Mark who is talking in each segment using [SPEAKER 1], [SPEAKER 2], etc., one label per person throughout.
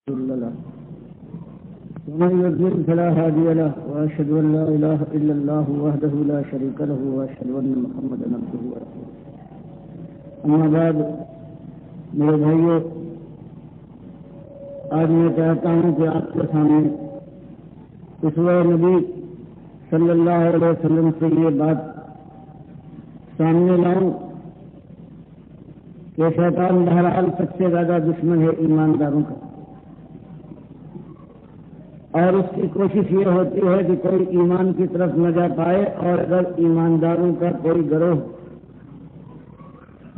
[SPEAKER 1] له ومن يضلل فلا هادي له وأشهد أن لا إله إلا الله وحده لا شريك له وأشهد أن محمدا عبده ورسوله أما بعد میرے بھائیو، آج میں چاہتا ہوں کہ آپ کے سامنے اسوہ نبی صلی اللہ علیہ وسلم سے یہ بات سامنے لاؤں کہ شیطان بہرحال سب سے زیادہ دشمن ہے ایمانداروں کا، اور اس کی کوشش یہ ہوتی ہے کہ کوئی ایمان کی طرف نہ جا پائے، اور اگر ایمانداروں کا کوئی گروہ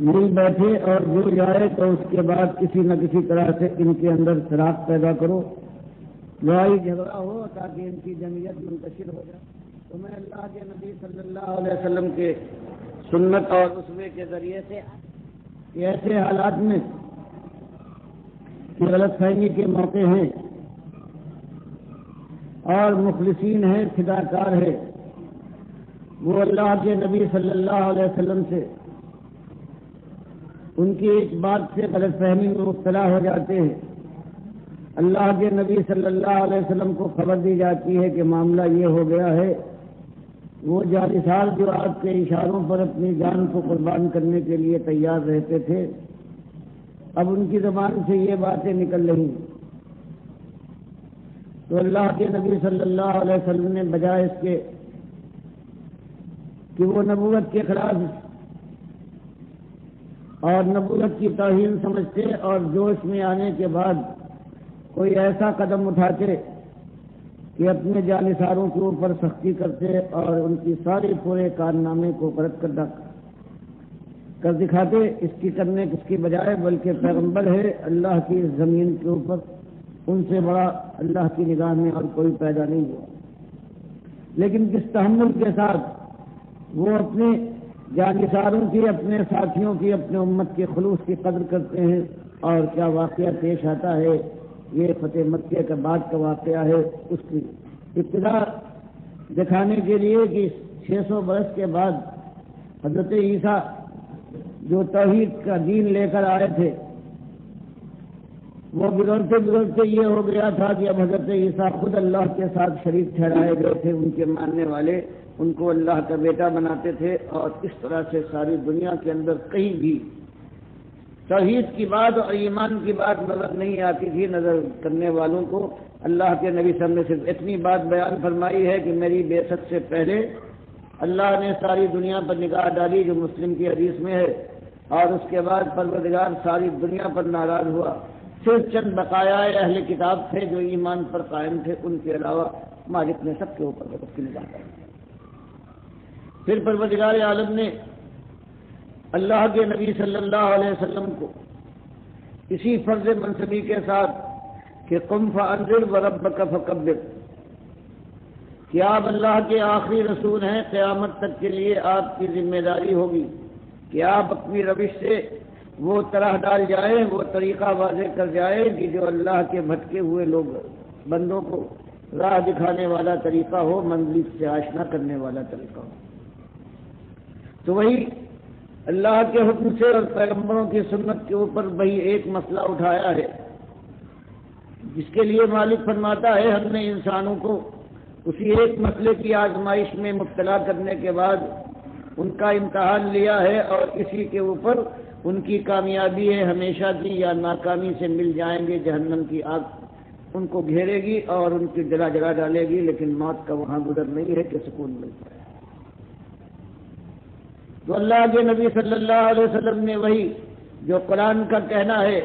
[SPEAKER 1] مل بیٹھے اور جڑ جائے تو اس کے بعد کسی نہ کسی طرح سے ان کے اندر فراق پیدا کرو، لڑائی جھگڑا ہو تاکہ ان کی جمعیت منتشر ہو جائے۔ تو میں اللہ کے نبی صلی اللہ علیہ وسلم کے سنت اور اسوے کے ذریعے سے ایسے حالات میں غلط فہمی کے موقع ہیں اور مخلصین ہیں، فداکار ہے، وہ اللہ کے نبی صلی اللہ علیہ وسلم سے ان کی ایک بات سے غلط فہمی میں مبتلا ہو جاتے ہیں۔ اللہ کے نبی صلی اللہ علیہ وسلم کو خبر دی جاتی ہے کہ معاملہ یہ ہو گیا ہے، وہ جانثار جو آپ کے اشاروں پر اپنی جان کو قربان کرنے کے لیے تیار رہتے تھے، اب ان کی زبان سے یہ باتیں نکل رہی ہیں۔ تو اللہ کے نبی صلی اللہ علیہ وسلم نے بجائے اس کے کہ وہ نبوت کے خلاف اور نبوت کی توہین سمجھتے اور جوش میں آنے کے بعد کوئی ایسا قدم اٹھاتے کہ اپنے جانثاروں کے اوپر سختی کرتے اور ان کی ساری پورے کارنامے کو غلط کر دکھاتے، اس کی بجائے بلکہ پیغمبر ہے اللہ کی زمین کے اوپر، ان سے بڑا اللہ کی نگاہ میں اور کوئی پیدا نہیں ہوا، لیکن جس تحمل کے ساتھ وہ اپنے جانثاروں کی، اپنے ساتھیوں کی، اپنے امت کے خلوص کی قدر کرتے ہیں، اور کیا واقعہ پیش آتا ہے، یہ فتح مکہ کے بعد کا واقعہ ہے، اس کی ابتدا دکھانے کے لیے کہ 600 برس کے بعد حضرت عیسیٰ جو توحید کا دین لے کر آئے تھے، وہ بگڑتے یہ ہو گیا تھا کہ اب حضرت عیسیٰ خود اللہ کے ساتھ شریک ٹھہرائے گئے تھے، ان کے ماننے والے ان کو اللہ کا بیٹا بناتے تھے، اور اس طرح سے ساری دنیا کے اندر کہیں بھی توحید کی بات اور ایمان کی بات نظر نہیں آتی تھی نظر کرنے والوں کو۔ اللہ کے نبی صلی اللہ علیہ وسلم نے صرف اتنی بات بیان فرمائی ہے کہ میری بعثت سے پہلے اللہ نے ساری دنیا پر نگاہ ڈالی، جو مسلم کی حدیث میں ہے، اور اس کے بعد پروردگار ساری دنیا پر ناراض ہوا، صرف چند بقایا اہل کتاب تھے جو ایمان پر قائم تھے، ان کے علاوہ مالک نے سب کے اوپر غضب کی نگاہ ڈالی۔ پھر پروردگار عالم نے اللہ کے نبی صلی اللہ علیہ وسلم کو اسی فرض منصبی کے ساتھ کہ قم فانذر وربک فکبر، کہ آپ اللہ کے آخری رسول ہیں، قیامت تک کے لیے آپ کی ذمہ داری ہوگی کہ آپ اپنی روش سے وہ طرح ڈال جائیں، وہ طریقہ واضح کر جائیں کہ جو اللہ کے بھٹکے ہوئے لوگ بندوں کو راہ دکھانے والا طریقہ ہو، منزل سے آشنا کرنے والا طریقہ ہو۔ تو وہی اللہ کے حکم سے اور پیغمبروں کی سنت کے اوپر وہی ایک مسئلہ اٹھایا ہے، جس کے لیے مالک فرماتا ہے ہم نے انسانوں کو اسی ایک مسئلے کی آزمائش میں مبتلا کرنے کے بعد ان کا امتحان لیا ہے، اور اسی کے اوپر ان کی کامیابی ہے ہمیشہ کی یا ناکامی سے مل جائیں گے، جہنم کی آگ ان کو گھیرے گی اور ان کی جلا ڈالے گی، لیکن موت کا وہاں گزر نہیں ہے کہ سکون ملتا ہے۔ تو اللہ کے نبی صلی اللہ علیہ وسلم نے وہی جو قرآن کا کہنا ہے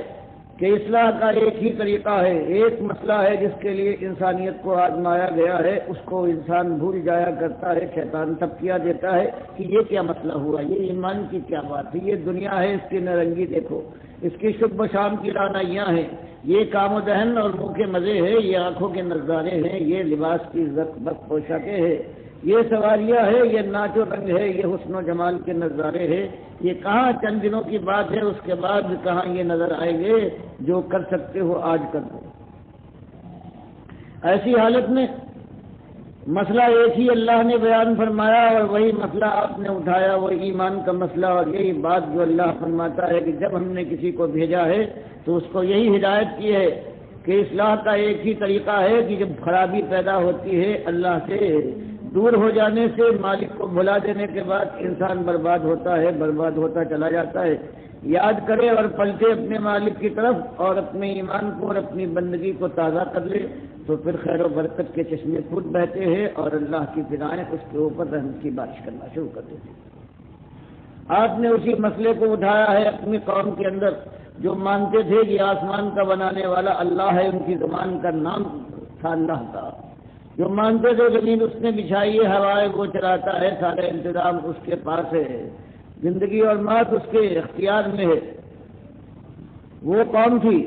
[SPEAKER 1] کہ اصلاح کا ایک ہی طریقہ ہے، ایک مسئلہ ہے جس کے لیے انسانیت کو آزمایا گیا ہے، اس کو انسان بھول جایا کرتا ہے، شیطان تبکیہ دیتا ہے کہ یہ کیا مسئلہ ہوا، یہ ایمان کی کیا بات ہے، یہ دنیا ہے، اس کی نرنگی دیکھو، اس کی شب و شام کی رعنائیاں ہیں، یہ کام و دہن اور منہ کے مزے ہیں، یہ آنکھوں کے نظارے ہیں، یہ لباس کی زک بک پوشاکیں ہیں، یہ سواریاں ہے، یہ ناچ و رنگ ہے، یہ حسن و جمال کے نظارے ہیں، یہ کہاں چند دنوں کی بات ہے، اس کے بعد کہاں یہ نظر آئیں گے، جو کر سکتے ہو آج کر دو۔ ایسی حالت میں مسئلہ ایک ہی اللہ نے بیان فرمایا، اور وہی مسئلہ آپ نے اٹھایا، وہ ایمان کا مسئلہ، اور یہی بات جو اللہ فرماتا ہے کہ جب ہم نے کسی کو بھیجا ہے تو اس کو یہی ہدایت کی ہے کہ اصلاح کا ایک ہی طریقہ ہے کہ جب خرابی پیدا ہوتی ہے اللہ سے دور ہو جانے سے، مالک کو بھلا دینے کے بعد انسان برباد ہوتا ہے، برباد ہوتا چلا جاتا ہے۔ یاد کرے اور پلٹے اپنے مالک کی طرف اور اپنے ایمان کو اور اپنی بندگی کو تازہ کر لے تو پھر خیر و برکت کے چشمے خود بہتے ہیں اور اللہ کی فضائیں اس کے اوپر رحمت کی بارش کرنا شروع کر دیتے ہیں۔ آپ نے اسی مسئلے کو اٹھایا ہے اپنی قوم کے اندر، جو مانتے تھے کہ آسمان کا بنانے والا اللہ ہے، ان کی زبان کا نام تھا اللہ کا، جو مانتے تھے زمین اس نے بچھائی ہے، ہوائے وہ چلاتا ہے، سارے انتظام اس کے پاس ہے، زندگی اور موت اس کے اختیار میں ہے، وہ قوم تھی،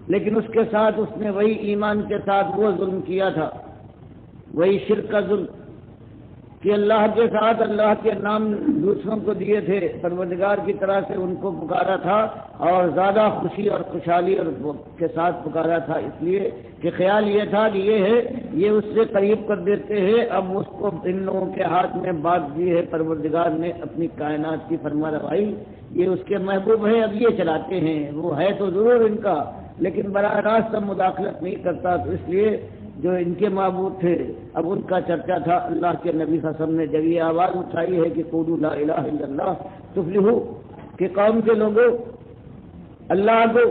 [SPEAKER 1] لیکن اس کے ساتھ اس نے وہی ایمان کے ساتھ وہ ظلم کیا تھا، وہی شرک کا ظلم کہ اللہ کے ساتھ اللہ کے نام دوسروں کو دیے تھے، پروردگار کی طرح سے ان کو پکارا تھا اور زیادہ خوشی اور خوشحالی اور کے ساتھ پکارا تھا، اس لیے کہ خیال یہ تھا کہ یہ اس سے قریب کر دیتے ہیں۔ اب اس کو ان لوگوں کے ہاتھ میں بات دی ہے پروردگار نے اپنی کائنات کی فرما روائی، یہ اس کے محبوب ہیں، اب یہ چلاتے ہیں، وہ ہے تو ضرور ان کا لیکن براہ راست سب مداخلت نہیں کرتا، تو اس لیے جو ان کے معبود تھے اب ان کا چرچا تھا۔ اللہ کے نبی صلی اللہ علیہ وسلم نے جب یہ آواز اٹھائی ہے کہ قولوا لا الہ الا اللہ تفلحوا، کہ قوم کے لوگوں اللہ کو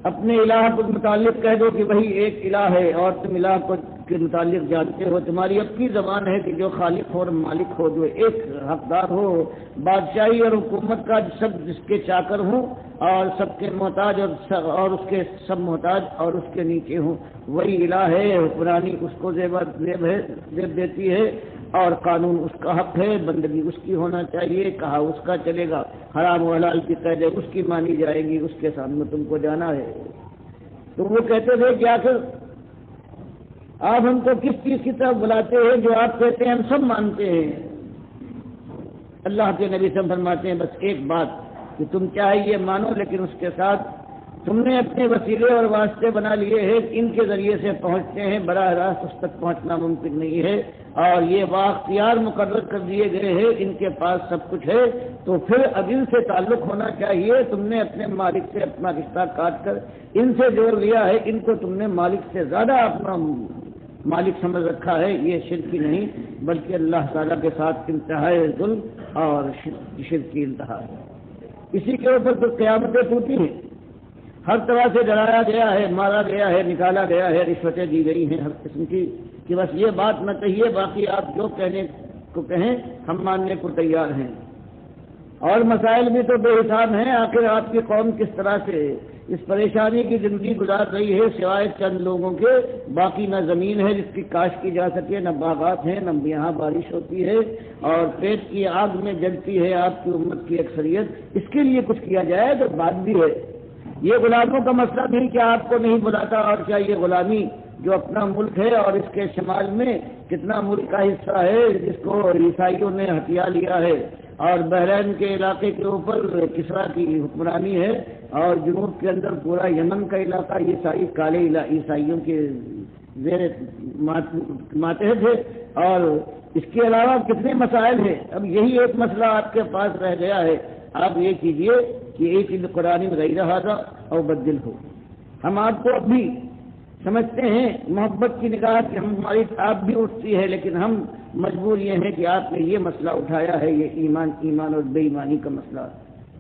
[SPEAKER 1] اپنے الہ کے متعلق کہہ دو کہ وہی ایک الہ ہے اور تم الہ کو کے متعلق جانتے ہو، تمہاری اپنی زبان ہے کہ جو خالق ہو اور مالک ہو، جو ایک حقدار ہو بادشاہی اور حکومت کا، سب جس کے چاکر ہوں اور سب کے محتاج اور اس کے سب محتاج اور اس کے نیچے ہوں، وہی الہ ہے، حکمرانی اس کو زیب دیتی ہے اور قانون اس کا حق ہے، بندگی اس کی ہونا چاہیے، کہا اس کا چلے گا، حرام و حلال کی قید اس کی مانی جائے گی، اس کے سامنے تم کو جانا ہے۔ تو وہ کہتے تھے کہ آخر آپ ہم کو کس چیز کی طرف بلاتے ہیں جو آپ کہتے ہیں ہم سب مانتے ہیں؟ اللہ کے نبی سے فرماتے ہیں بس ایک بات کہ تم چاہے یہ مانو، لیکن اس کے ساتھ تم نے اپنے وسیلے اور واسطے بنا لیے ہیں، ان کے ذریعے سے پہنچتے ہیں، براہ راست اس تک پہنچنا ممکن نہیں ہے، اور یہ بااختیار مقرر کر دیے گئے ہیں، ان کے پاس سب کچھ ہے، تو پھر اب ان سے تعلق ہونا چاہیے۔ تم نے اپنے مالک سے اپنا رشتہ کاٹ کر ان سے جوڑ لیا ہے، ان کو تم نے مالک سے زیادہ اپنا مالک سمجھ رکھا ہے، یہ شرک ہی نہیں بلکہ اللہ تعالیٰ کے ساتھ انتہائی ظلم اور شرک کی انتہا ہے۔ اسی کے اوپر تو قیامتیں ٹوٹی ہیں، ہر طرح سے ڈرایا گیا ہے، مارا گیا ہے، نکالا گیا ہے، رشوتیں دی گئی ہیں ہر قسم کی، کہ بس یہ بات نہ کہیے، باقی آپ جو کہنے کو کہیں ہم ماننے کو تیار ہیں۔ اور مسائل بھی تو بے حساب ہیں، آخر آپ کی قوم کس طرح سے اس پریشانی کی زندگی گزار رہی ہے، سوائے چند لوگوں کے باقی نہ زمین ہے جس کی کاشت کی جا سکے، نہ باغات ہیں، نہ یہاں بارش ہوتی ہے، اور پیٹ کی آگ میں جلتی ہے آپ کی امت کی اکثریت، اس کے لیے کچھ کیا جائے تو بات بھی ہے۔ یہ غلاموں کا مسئلہ نہیں کہ آپ کو نہیں بلاتا، اور کیا یہ غلامی جو اپنا ملک ہے اور اس کے شمال میں کتنا ملک کا حصہ ہے جس کو عیسائیوں نے ہتھیا لیا ہے، اور بحرین کے علاقے کے اوپر کسرا کی حکمرانی ہے، اور جنوب کے اندر پورا یمن کا علاقہ عیسائی کالے عیسائیوں کے زیر ماتحت ہے، اور اس کے علاوہ کتنے مسائل ہیں۔ اب یہی ایک مسئلہ آپ کے پاس رہ گیا ہے، آپ یہ کیجئے کہ ایک قرآن غیر ھذا اور بدل ہو۔ ہم آپ کو اب بھی سمجھتے ہیں محبت کی نگاہ کہ ہماری آپ بھی اٹھتی ہے، لیکن ہم مجبور یہ ہیں کہ آپ نے یہ مسئلہ اٹھایا ہے، یہ ایمان اور بے ایمانی کا مسئلہ۔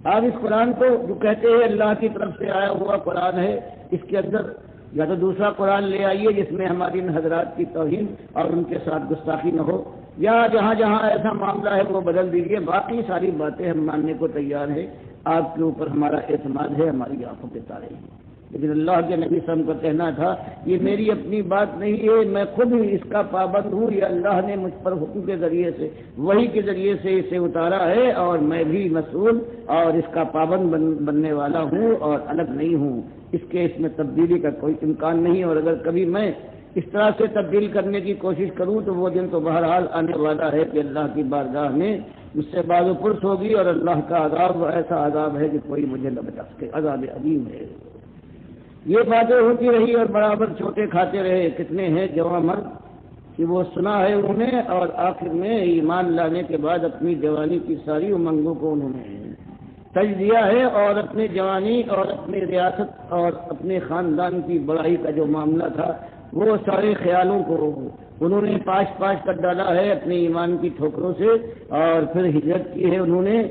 [SPEAKER 1] آپ اس قرآن کو جو کہتے ہیں اللہ کی طرف سے آیا ہوا قرآن ہے، اس کے اندر یا تو دوسرا قرآن لے آئیے جس میں ہماری ان حضرات کی توہین اور ان کے ساتھ گستاخی نہ ہو، یا جہاں جہاں ایسا معاملہ ہے وہ بدل دیجیے، باقی ساری باتیں ہم ماننے کو تیار ہیں، آپ کے اوپر ہمارا اعتماد ہے، ہماری آنکھوں کے تارے ہیں۔ لیکن اللہ کے نبی صلی اللہ علیہ وسلم کو کہنا تھا یہ میری اپنی بات نہیں ہے، میں خود ہی اس کا پابند ہوں، یہ اللہ نے مجھ پر حکم کے ذریعے سے، وحی کے ذریعے سے اسے اتارا ہے، اور میں بھی مسئول اور اس کا پابند بننے والا ہوں اور الگ نہیں ہوں، اس میں تبدیلی کا کوئی امکان نہیں، اور اگر کبھی میں اس طرح سے تبدیل کرنے کی کوشش کروں تو وہ دن تو بہرحال آنے والا ہے کہ اللہ کی بارگاہ میں مجھ سے باز و پرس ہوگی، اور اللہ کا عذاب ایسا عذاب ہے کہ کوئی مجھے نہ بچا سکے، عذاب عظیم ہے۔ یہ باتیں ہوتی رہی اور برابر چھوٹے کھاتے رہے، کتنے ہیں جوان مرد کہ وہ سنا ہے انہوں نے، اور آخر میں ایمان لانے کے بعد اپنی جوانی کی ساری امنگوں کو انہوں نے تجزیہ ہے، اور اپنی جوانی اور اپنی ریاست اور اپنے خاندان کی بڑائی کا جو معاملہ تھا وہ سارے خیالوں کو انہوں نے پاش کر ڈالا ہے اپنے ایمان کی ٹھوکروں سے، اور پھر ہجرت کی ہے انہوں نے،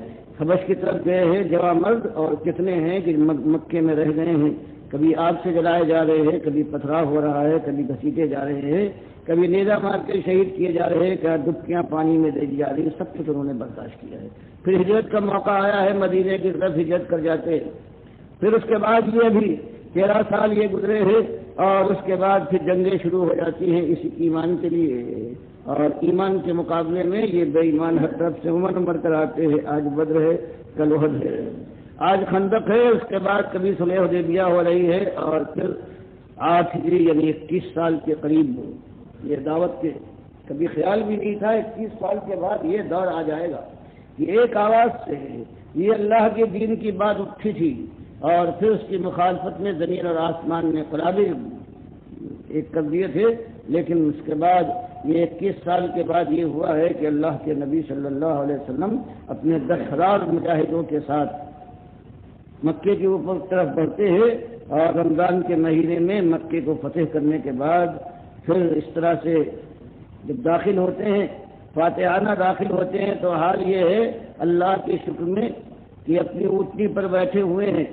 [SPEAKER 1] حبش کی طرف گئے ہیں جوان مرد، اور کتنے ہیں کہ مکے میں رہ گئے ہیں، کبھی آگ سے جلائے جا رہے ہیں، کبھی پتھراؤ ہو رہا ہے، کبھی گھسیٹے جا رہے ہیں، کبھی نیزہ مار کے شہید کیے جا رہے ہیں، کیا ڈبکیاں پانی میں دے دی جا رہی ہیں، سب کچھ انہوں نے برداشت کیا ہے۔ پھر ہجرت کا موقع آیا ہے، مدینے کی طرف ہجرت کر جاتے ہیں، پھر اس کے بعد یہ بھی 13 سال یہ گزرے ہیں، اور اس کے بعد پھر جنگیں شروع ہو جاتی ہیں اسی ایمان کے لیے، اور ایمان کے مقابلے میں یہ بے ایمان ہر طرف سے عمر کر آتے ہیں، آج بدر ہے، کل احد ہے، آج خندق ہے، اس کے بعد کبھی صلح حدیبیہ ہو رہی ہے، اور پھر 8 ہجری یعنی 21 سال کے قریب یہ دعوت کے کبھی خیال بھی نہیں تھا 21 سال کے بعد یہ دور آ جائے گا کہ ایک آواز سے یہ اللہ کے دین کی بات اٹھی تھی، اور پھر اس کی مخالفت میں زمین اور آسمان نے قلابے ایک کر دیے تھے، لیکن اس کے بعد یہ 21 سال کے بعد یہ ہوا ہے کہ اللہ کے نبی صلی اللہ علیہ وسلم اپنے 10,000 مجاہدوں کے ساتھ مکے کے اوپر طرف بڑھتے ہیں، اور رمضان کے مہینے میں مکے کو فتح کرنے کے بعد پھر اس طرح سے جب داخل ہوتے ہیں، فاتحانہ داخل ہوتے ہیں، تو حال یہ ہے اللہ کے شکر میں کہ اپنی اونٹنی پر بیٹھے ہوئے ہیں،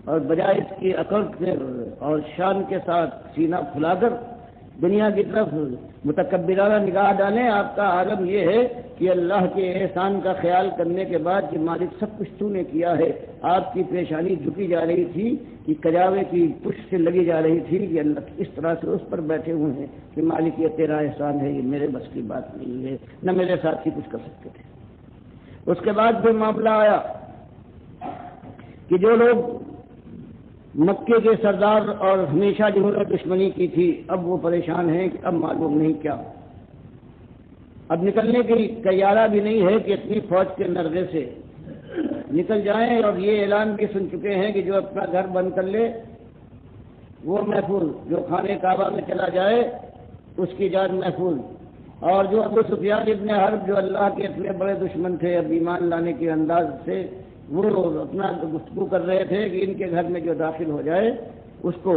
[SPEAKER 1] اور بجائے اس کی عقل سے اور شان کے ساتھ سینہ پھلا کر دنیا کی طرف متکبرانہ نگاہ ڈالیں، آپ کا عالم یہ ہے کہ اللہ کے احسان کا خیال کرنے کے بعد کہ مالک سب کچھ تو نے کیا ہے، آپ کی پیشانی جھکی جا رہی تھی کہ کجاوے کی پشت سے لگی جا رہی تھی کہ اللہ اس طرح سے اس پر بیٹھے ہوئے ہیں کہ مالک یہ تیرا احسان ہے، یہ میرے بس کی بات نہیں ہے، نہ میرے ساتھ ہی کچھ کر سکتے تھے۔ اس کے بعد پھر معاملہ آیا کہ جو لوگ مکے کے سردار اور ہمیشہ جنہوں نے دشمنی کی تھی، اب وہ پریشان ہیں کہ اب معلوم نہیں کیا، اب نکلنے کی تیارہ بھی نہیں ہے کہ اتنی فوج کے نرغے سے نکل جائیں، اور یہ اعلان بھی سن چکے ہیں کہ جو اپنا گھر بند کر لے وہ محفوظ، جو خانہ کعبہ میں چلا جائے اس کی جان محفوظ، اور جو ابو سفیان ابن حرب جو اللہ کے اتنے بڑے دشمن تھے اب ایمان لانے کے انداز سے، وہ اپنا گفتگو کر رہے تھے کہ ان کے گھر میں جو داخل ہو جائے اس کو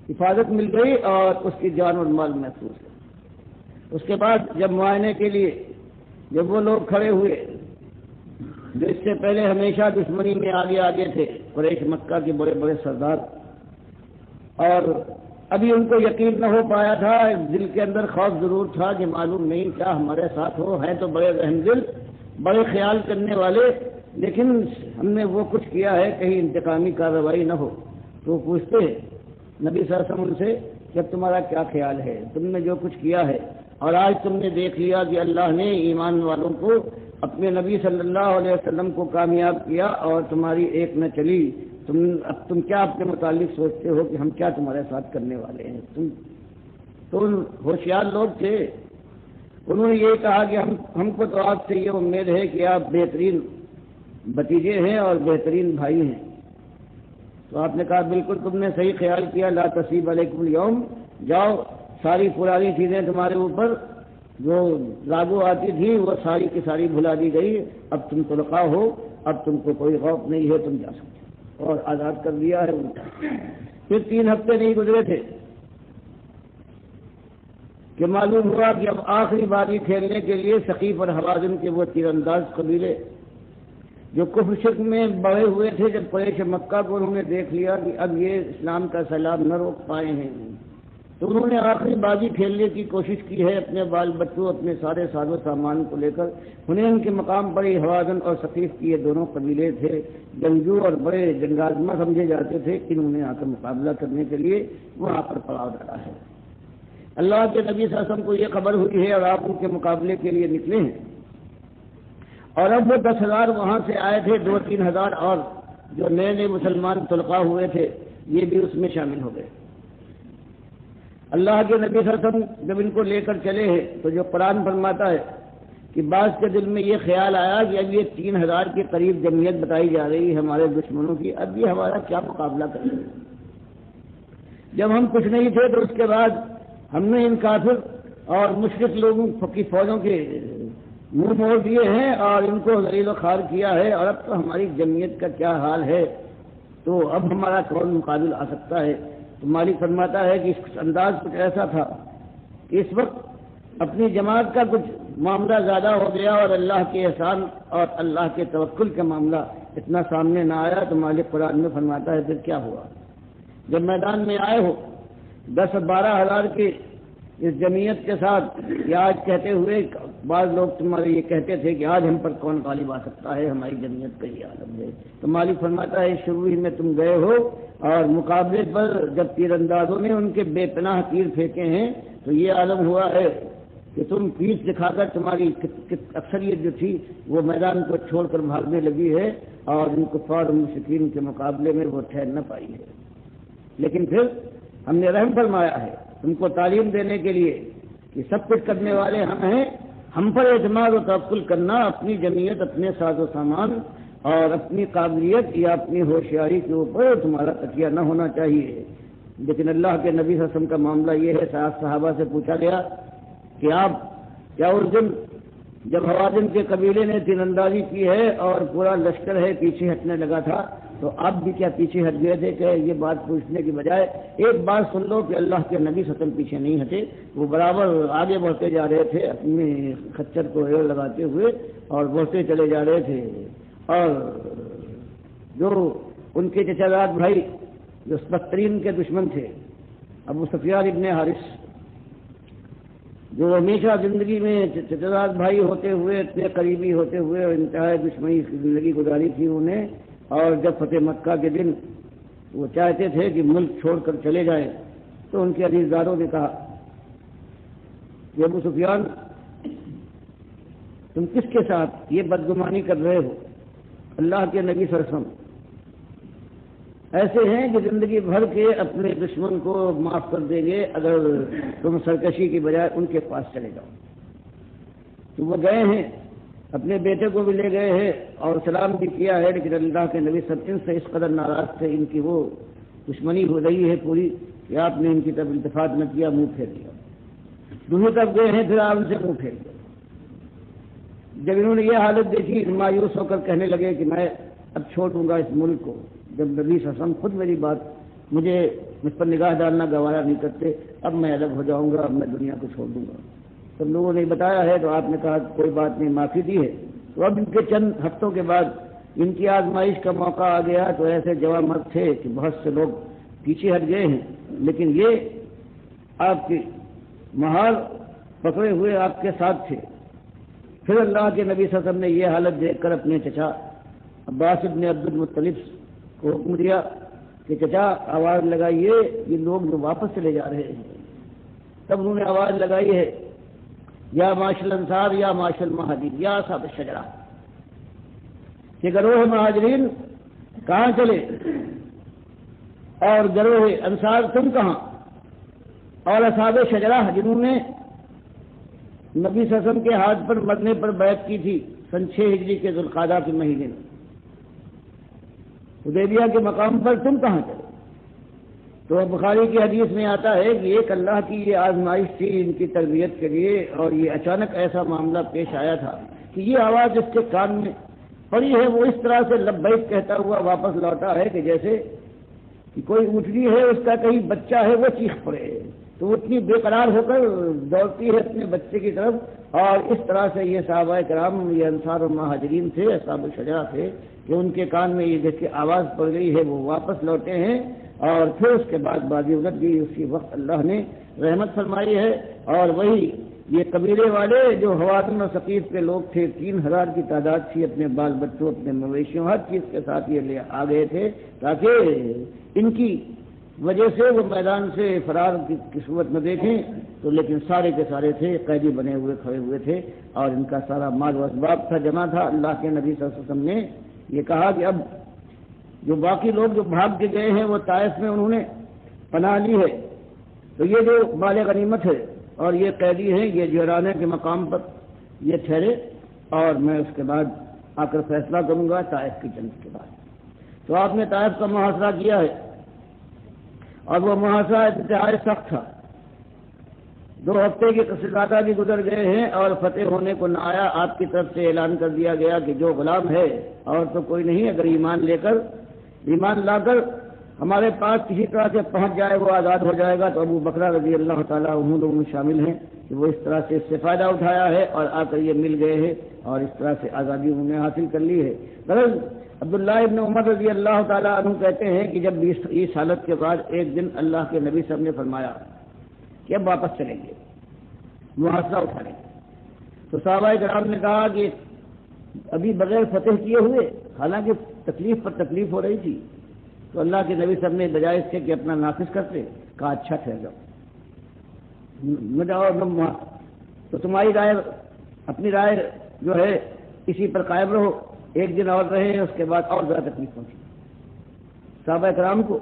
[SPEAKER 1] حفاظت مل گئی اور اس کی جان اور مال محفوظ ہے۔ اس کے بعد جب معائنے کے لیے جب وہ لوگ کھڑے ہوئے جو اس سے پہلے ہمیشہ دشمنی میں آگے تھے، قریش مکہ کے بڑے بڑے سردار، اور ابھی ان کو یقین نہ ہو پایا تھا، دل کے اندر خوف ضرور تھا کہ معلوم نہیں کیا ہمارے ساتھ ہو، ہیں تو بڑے رحم دل، بڑے خیال کرنے والے، لیکن ہم نے وہ کچھ کیا ہے کہیں انتقامی کارروائی نہ ہو، تو پوچھتے ہیں نبی صلی اللہ علیہ وسلم سے کہ تمہارا کیا خیال ہے، تم نے جو کچھ کیا ہے، اور آج تم نے دیکھ لیا کہ اللہ نے ایمان والوں کو اپنے نبی صلی اللہ علیہ وسلم کو کامیاب کیا اور تمہاری ایک نہ چلی، اب تم کیا اپنے متعلق سوچتے ہو کہ ہم کیا تمہارے ساتھ کرنے والے ہیں؟ تم تو ہوشیار لوگ تھے، انہوں نے یہ کہا کہ ہم کو تو آپ سے یہ امید ہے کہ آپ بہترین بھتیجے ہیں اور بہترین بھائی ہیں۔ تو آپ نے کہا بالکل تم نے صحیح خیال کیا، لا تصیب علیکم اليوم، جاؤ ساری پرانی چیزیں تمہارے اوپر جو لاگو آتی تھی وہ ساری کی ساری بھلا دی گئی، اب تم طلقاء ہو، اب تم کو کوئی خوف نہیں ہے، تم جا سکتے، اور آزاد کر دیا ہے ان کا۔ پھر 3 ہفتے نہیں گزرے تھے کہ معلوم ہوا کہ اب آخری باری کھیلنے کے لیے ثقیف اور حوازن کے وہ تیر انداز قبیلے جو کفر شرک میں بڑھے ہوئے تھے، جب قریش مکہ کو انہوں نے دیکھ لیا کہ اب یہ اسلام کا سیلاب نہ روک پائے ہیں، تو انہوں نے آخری بازی کھیلنے کی کوشش کی ہے، اپنے بال بچوں اپنے سارے ساز و سامان کو لے کر۔ حنین کے مقام پر ہی حوازن اور ثقیف کی یہ دونوں قبیلے تھے، جنگجو اور بڑے جنگازمہ سمجھے جاتے تھے، انہوں نے آ کر مقابلہ کرنے کے لیے وہاں پر پڑاؤ ڈالا ہے۔ اللہ کے نبی صلی اللہ علیہ وسلم کو یہ خبر ہوئی ہے اور آپ ان کے مقابلے کے لیے نکلے ہیں، اور اب وہ 10,000 وہاں سے آئے تھے، 2-3 ہزار اور جو نئے مسلمان طلقاء ہوئے تھے یہ بھی اس میں شامل ہو گئے۔ اللہ کے نبی صلی اللہ علیہ وسلم جب ان کو لے کر چلے ہیں تو جو قرآن فرماتا ہے کہ بعض کے دل میں یہ خیال آیا کہ اب یہ 3,000 کے قریب جمعیت بتائی جا رہی ہے ہمارے دشمنوں کی، اب یہ ہمارا کیا مقابلہ کریں گے؟ جب ہم کچھ نہیں تھے تو اس کے بعد ہم نے ان کافر اور مشرک لوگوں کی فوجوں کے منہ موڑ دیے ہیں اور ان کو ذلیل و خوار کیا ہے، اور اب تو ہماری جمعیت کا کیا حال ہے، تو اب ہمارا کون مقابل آ سکتا ہے؟ تو مالک فرماتا ہے کہ اس انداز کچھ ایسا تھا کہ اس وقت اپنی جماعت کا کچھ معاملہ زیادہ ہو گیا اور اللہ کے احسان اور اللہ کے توکل کا معاملہ اتنا سامنے نہ آیا، تو مالک قرآن میں فرماتا ہے پھر کیا ہوا؟ جب میدان میں آئے ہو 10-12 ہزار کی اس جمعیت کے ساتھ، یہ آج کہتے ہوئے بعض لوگ تمہارے یہ کہتے تھے کہ آج ہم پر کون غالب آ سکتا ہے، ہماری جمعیت کا یہ عالم ہے، تو مالک فرماتا ہے شروع ہی میں تم گئے ہو اور مقابلے پر جب تیر اندازوں نے ان کے بے پناہ تیر پھینکے ہیں تو یہ عالم ہوا ہے کہ تم پیٹھ دکھا کر تمہاری اکثریت جو تھی وہ میدان کو چھوڑ کر بھاگنے لگی ہے اور ان کفار اور مشرکین کے مقابلے میں وہ ٹھہر نہ پائی ہے، لیکن پھر ہم نے رحم فرمایا ہے تم کو تعلیم دینے کے لیے کہ سب کچھ کرنے والے ہم ہیں، ہم پر اعتماد و توکل کرنا، اپنی جمعیت، اپنے ساز و سامان اور اپنی قابلیت یا اپنی ہوشیاری کے اوپر تمہارا تکیہ نہ ہونا چاہیے۔ لیکن اللہ کے نبی صلی اللہ علیہ وسلم کا معاملہ یہ ہے، صحابہ سے پوچھا گیا کہ آپ کیا اس دن جب حوازن کے قبیلے نے تیر اندازی کی ہے اور پورا لشکر ہے پیچھے ہٹنے لگا تھا تو آپ بھی کیا پیچھے ہٹ گئے تھے؟ کہ یہ بات پوچھنے کی بجائے ایک بات سن لو کہ اللہ کے نبی صلی اللہ علیہ وسلم پیچھے نہیں ہٹے، وہ برابر آگے بڑھتے جا رہے تھے، اپنے خچر کو ایڑ لگاتے ہوئے اور بڑھتے چلے جا رہے تھے، اور جو ان کے چچا زاد بھائی جو بدترین کے دشمن تھے ابو سفیان ابن حارث، جو ہمیشہ زندگی میں چچا زاد بھائی ہوتے ہوئے اتنے قریبی ہوتے ہوئے اور انتہائی دشمنی کی زندگی گزاری تھی انہیں، اور جب فتح مکہ کے دن وہ چاہتے تھے کہ ملک چھوڑ کر چلے جائیں تو ان کے عزیزداروں نے کہا کہ ابو سفیان تم کس کے ساتھ یہ بدگمانی کر رہے ہو؟ اللہ کے نبی صلی اللہ علیہ وسلم ایسے ہیں کہ زندگی بھر کے اپنے دشمن کو معاف کر دیں گے اگر تم سرکشی کی بجائے ان کے پاس چلے جاؤ۔ تو وہ گئے ہیں، اپنے بیٹے کو بھی لے گئے ہیں اور سلام بھی کیا ہے، لیکن اللہ کے نبی صلی اللہ علیہ وسلم سے اس قدر ناراض تھے، ان کی وہ دشمنی ہو رہی ہے پوری کہ آپ نے ان کی طرف التفات نہ کیا، منہ پھیر دیا۔ دوسری طرف گئے ہیں، پھر آپ ان سے منہ پھیر دیا۔ جب انہوں نے یہ حالت دیکھی مایوس ہو کر کہنے لگے کہ میں اب چھوڑوں گا اس ملک کو، جب نبی صلی اللہ علیہ وسلم خود میری بات مجھ پر نگاہ ڈالنا گوارا نہیں کرتے، اب میں الگ ہو جاؤں گا، اب میں دنیا کو چھوڑ دوں گا۔ سب لوگوں نے بتایا ہے تو آپ نے کہا کوئی بات نہیں، معافی دی ہے۔ تو اب ان کے چند ہفتوں کے بعد ان کی آزمائش کا موقع آ گیا، تو ایسے جوان مرد تھے کہ بہت سے لوگ پیچھے ہٹ گئے ہیں، لیکن یہ آپ کی مہار پکڑے ہوئے آپ کے ساتھ تھے۔ پھر اللہ کے نبی صلی اللہ علیہ وسلم نے یہ حالت دیکھ کر اپنے چچا عباس ابن عبد المطلب کو حکم دیا کہ چچا آواز لگائیے، یہ لوگ جو واپس چلے جا رہے ہیں۔ تب انہوں نے آواز لگائی ہے یا معاشر انصار یا معاشر المہاجرین یا اصحاب الشجرہ، کہ گروہ مہاجرین کہاں چلے اور گروہ انصار تم کہاں، اور اصحاب شجرہ جنہوں نے نبی صلی اللہ علیہ وسلم کے ہاتھ پر مرنے پر بیعت کی تھی سن 6 ہجری کے ذوالقعدہ کے مہینے میں، حدیبیہ کے مقام پر تم کہاں چلے؟ تو بخاری کی حدیث میں آتا ہے کہ ایک اللہ کی یہ آزمائش تھی ان کی تربیت کے لیے، اور یہ اچانک ایسا معاملہ پیش آیا تھا کہ یہ آواز اس کے کان میں پڑی ہے، وہ اس طرح سے لبیک کہتا ہوا واپس لوٹا ہے کہ جیسے کہ کوئی اونٹنی ہے، اس کا کہیں بچہ ہے وہ چیخ پڑے، تو اتنی بے قرار ہو کر دوڑتی ہے اپنے بچے کی طرف۔ اور اس طرح سے یہ صحابہ کرام، یہ انصار و مہاجرین تھے، اصحاب الشجرہ تھے، کہ ان کے کان میں یہ دیکھ کے آواز پڑ گئی ہے، وہ واپس لوٹے ہیں، اور پھر اس کے بعد بازی الٹ گئی۔ اسی وقت اللہ نے رحمت فرمائی ہے، اور وہی یہ قبیلے والے جو حوازن و ثقیف کے لوگ تھے، 3000 کی تعداد تھی، اپنے بال بچوں، اپنے مویشیوں، ہر چیز کے ساتھ یہ لے آ گئے تھے تاکہ ان کی وجہ سے وہ میدان سے فرار کی صورت میں دیکھیں، تو لیکن سارے کے سارے تھے، قیدی بنے ہوئے کھڑے ہوئے تھے، اور ان کا سارا مال و اسباب تھا، جمع تھا۔ اللہ کے نبی صلی اللہ علیہ وسلم نے یہ کہا کہ اب جو باقی لوگ جو بھاگ کے گئے ہیں وہ طائف میں انہوں نے پناہ لی ہے، تو یہ جو مال غنیمت ہے اور یہ قیدی ہیں، یہ جورانے کے مقام پر یہ ٹھہرے، اور میں اس کے بعد آ کر فیصلہ کروں گا طائف کی جنگ کے بعد۔ تو آپ نے طائف کا محاصرہ کیا ہے، اور وہ محاصرہ انتہائی سخت تھا۔ 2 ہفتے کے زیادہ بھی گزر گئے ہیں اور فتح ہونے کو نہ آیا. آپ کی طرف سے اعلان کر دیا گیا کہ جو غلام ہے اور تو کوئی نہیں، اگر ایمان لا کر ہمارے پاس کسی طرح سے پہنچ جائے وہ آزاد ہو جائے گا. تو ابو بکر رضی اللہ تعالیٰ عنہ لوگوں میں شامل ہیں کہ وہ اس طرح سے اس سے فائدہ اٹھایا ہے اور آ کر یہ مل گئے ہیں اور اس طرح سے آزادی انہوں نے حاصل کر لی ہے. غرض عبداللہ ابن عمر رضی اللہ تعالیٰ عنہ کہتے ہیں کہ جب اس حالت کے بعد ایک دن اللہ کے نبی صاحب نے فرمایا کہ اب واپس چلیں گے، محاصرہ اٹھا لیں گے، تو صحابہ کرام نے کہا کہ ابھی بغیر فتح کیے ہوئے، حالانکہ تکلیف پر تکلیف ہو رہی تھی، تو اللہ کے نبی صاحب نے بجائے اس کے کہ اپنا نافذ کرتے کہا اچھا ٹھہر جاؤ، نہ جاؤ، تو تمہاری رائے، اپنی رائے جو ہے اسی پر قائم رہو، ایک دن اور رہے، اس کے بعد اور زیادہ تکلیف پہنچی صحابہ کرام کو.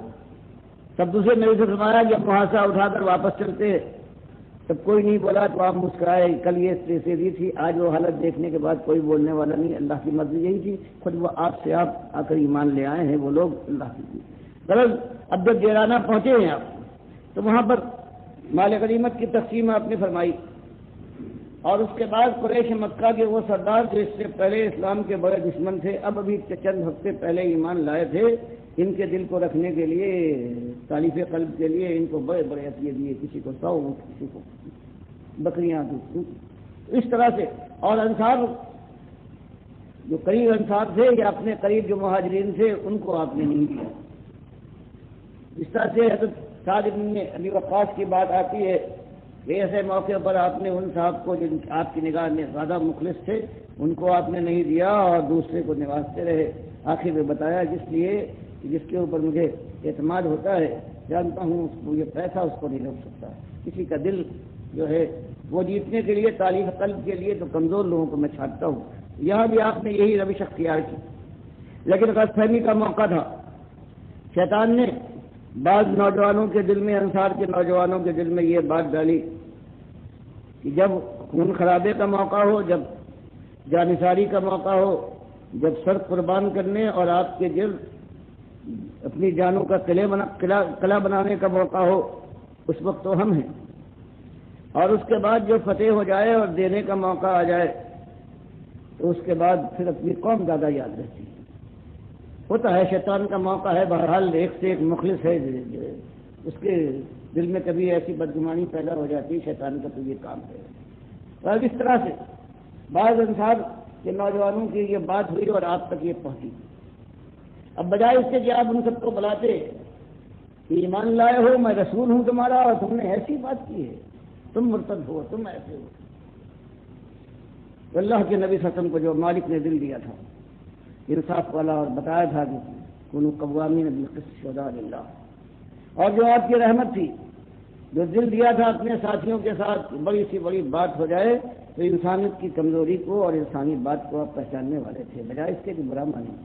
[SPEAKER 1] تب دوسرے نبی سے فرمایا کہ اب محاصرہ اٹھا کر واپس چلتے. تب کوئی نہیں بولا تو آپ مسکرائے. کل یہ سیدھی تھی، آج وہ حالت دیکھنے کے بعد کوئی بولنے والا نہیں. اللہ کی مرضی یہی تھی، خود وہ آپ سے آپ آ کر ایمان لے آئے ہیں وہ لوگ، اللہ کی غرض. اب جب جیرانہ پہنچے ہیں آپ، تو وہاں پر مال غنیمت کی تقسیم آپ نے فرمائی، اور اس کے بعد قریش مکہ کے وہ سردار جو اس سے پہلے اسلام کے بڑے دشمن تھے، اب ابھی چند ہفتے پہلے ایمان لائے تھے، ان کے دل کو رکھنے کے لیے، تالیف قلب کے لیے ان کو بڑے بڑے عطیے دیے، کسی کو 100، کسی کو بکریاں دی، اس طرح سے. اور انصار جو قریب انصار تھے یا اپنے قریب جو مہاجرین تھے ان کو آپ نے نہیں دیا. اس طرح سے حضرت سعد بن ابی وقاص کی بات آتی ہے کہ ایسے موقع پر آپ نے ان صاحب کو جن آپ کی نگاہ میں زیادہ مخلص تھے ان کو آپ نے نہیں دیا اور دوسرے کو نوازتے رہے. آخر میں بتایا جس کے اوپر مجھے اعتماد ہوتا ہے، جانتا ہوں وہ یہ پیسہ اس کو نہیں روک سکتا. کسی کا دل جو ہے وہ جیتنے کے لیے، تالیف قلب کے لیے تو کمزور لوگوں کو میں چھاٹتا ہوں. یہاں بھی آپ نے یہی روش اختیار کی، لیکن غلط فہمی کا موقع تھا. شیطان نے بعض نوجوانوں کے دل میں، انصار کے نوجوانوں کے دل میں یہ بات ڈالی کہ جب خون خرابے کا موقع ہو، جب جانثاری کا موقع ہو، جب سر قربان کرنے اور آپ کے گرد اپنی جانوں کا قلعہ بنانے کا موقع ہو، اس وقت تو ہم ہیں. اور اس کے بعد جو فتح ہو جائے اور دینے کا موقع آ جائے تو اس کے بعد پھر اپنی قوم زیادہ یاد رہتی ہے. ہوتا ہے شیطان کا موقع ہے، بہرحال ایک سے ایک مخلص ہے، اس کے دل میں کبھی ایسی بدگمانی پیدا ہو جاتی، شیطان کا تو یہ کام ہے. اور اس طرح سے بعض انصار کے نوجوانوں کی یہ بات ہوئی اور آپ تک یہ پہنچی. اب بجائے اس سے کہ آپ ان سب کو بلاتے کہ ایمان لائے ہو، میں رسول ہوں تمہارا، اور تم نے ایسی بات کی ہے، تم مرتد ہو، تم ایسے ہو. تو اللہ کے نبی صلی اللہ علیہ وسلم کو جو مالک نے دل دیا تھا انصاف والا، اور بتایا تھا کہ کونوا قوامین بالقسط شہداء للہ، اور جو آپ کی رحمت تھی، جو دل دیا تھا اپنے ساتھیوں کے ساتھ بڑی سی بڑی بات ہو جائے تو انسانیت کی کمزوری کو اور انسانی بات کو آپ پہچاننے والے تھے. بجائے اس کے کہ برا مانی،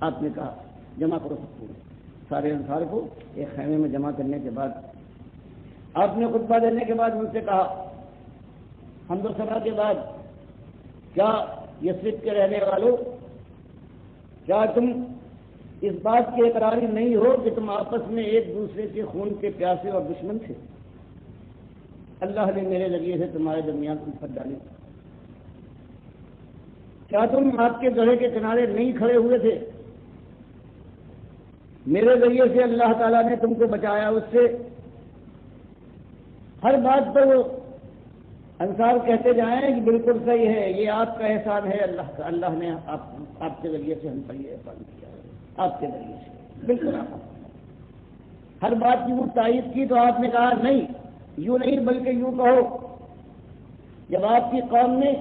[SPEAKER 1] آپ نے کہا جمع کرو سارے انصار کو ایک خیمے میں جمع کرنے کے بعد آپ نے خطبہ دینے کے بعد ان سے کہا حمد و ثنا کے بعد، کیا یثرب کے رہنے والوں، کیا تم اس بات کے اقراری نہیں ہو کہ تم آپس میں ایک دوسرے کے خون کے پیاسے اور دشمن تھے؟ اللہ نے میرے ذریعے سے تمہارے درمیان الفت ڈالی. کیا تم آپ کے گڑھے کے کنارے نہیں کھڑے ہوئے تھے؟ میرے ذریعے سے اللہ تعالیٰ نے تم کو بچایا اس سے. ہر بات پر وہ انصار کہتے جائیں کہ بالکل صحیح ہے، یہ آپ کا احسان ہے اللہ کا، اللہ نے آپ کے ذریعے سے ہم پر یہ احسان کیا ہے، آپ کے ذریعے سے. بالکل آپ ہر بات کی وہ تائید کی. تو آپ نے کہا نہیں، یوں نہیں بلکہ یوں کہو، جب آپ کی قوم نے